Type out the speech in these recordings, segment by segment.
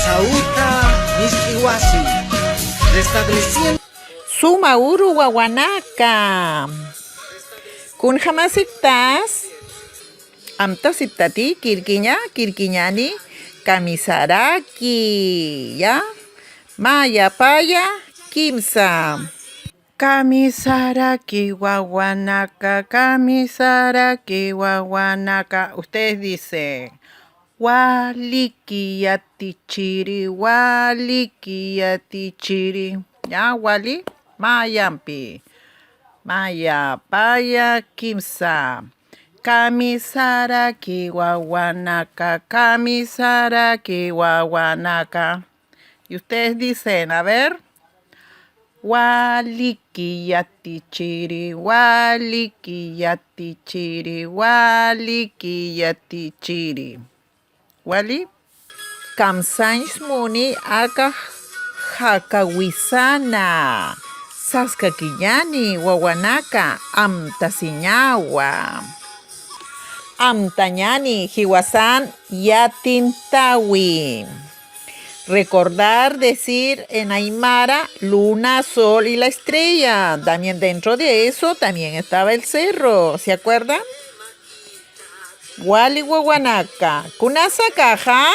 Sauta Miskiwasi, restableciendo Suma uru wawanaka. Kun jamasiptas amtasiptati kirkiñani kamisaraki ya maya paya kimsa. Kamisaraki wawanaka. Ustedes dicen waliki yatichiri. Ya wali mayampi maya paya kimsa. Kamisaraki wawanaka. Y ustedes dicen, a ver, waliki yatichiri. Wali kamsains muni aka hakawisana. Saskakiñani wawanaka amtasiñawa. Amtañani hiwasan yatintawi. Recordar decir en aymara luna, sol y la estrella. También dentro de eso también estaba el cerro. ¿Se acuerdan? Wali wawanaka. Kunasa caja.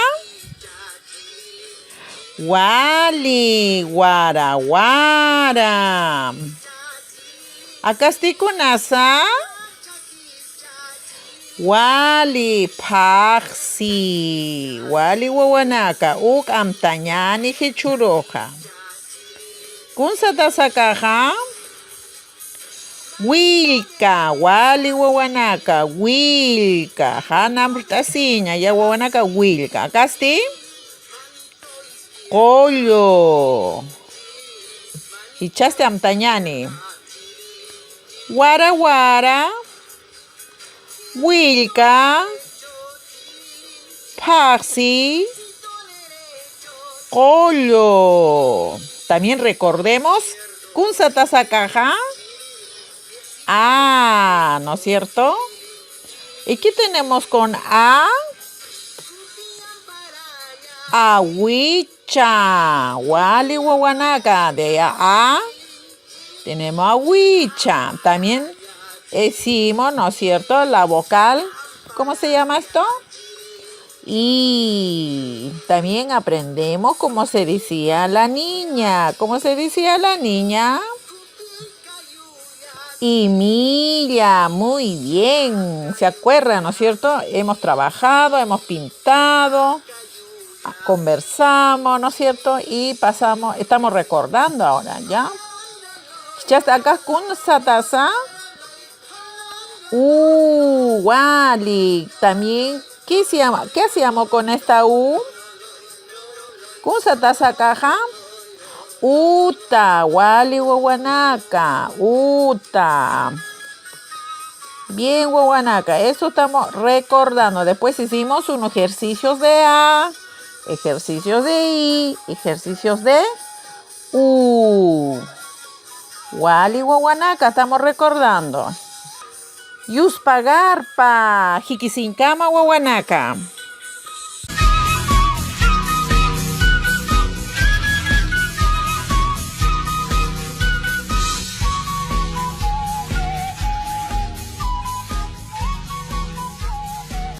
Wali wara. Acá estoy kunasa. Wali paksi. Wali wawanaka. Uk amtañani hichuroja. Kunsatasa caja. Wilka. Wali wawanaka. Wilka. Hanamrtasiña. Ya wawanaka wilka. Acá estoy. Collo. Hichaste amtañani. Wara. Wilka. Paxi. Collo. También recordemos. Kunsatasa caja. A, ¿no es cierto? ¿Y qué tenemos con A? Awicha. Wali wawanaka. De A. Tenemos awicha. También decimos, ¿no es cierto? La vocal. ¿Cómo se llama esto? Y también aprendemos cómo se decía la niña. ¿Cómo se decía la niña? Y Milla, muy bien. ¿Se acuerdan, no es cierto? Hemos trabajado, hemos pintado, conversamos, ¿no es cierto? Y estamos recordando ahora, ¿ya? Ya está acá con satasa. Wali. También, ¿qué hacíamos con esta U? Con satasa caja. Uta, wali wawanaka, uta. Bien, wawanaka, eso estamos recordando. Después hicimos unos ejercicios de A, ejercicios de I, ejercicios de U. Wali wawanaka, estamos recordando. Yuspagarpa, jikisinkama wawanaka.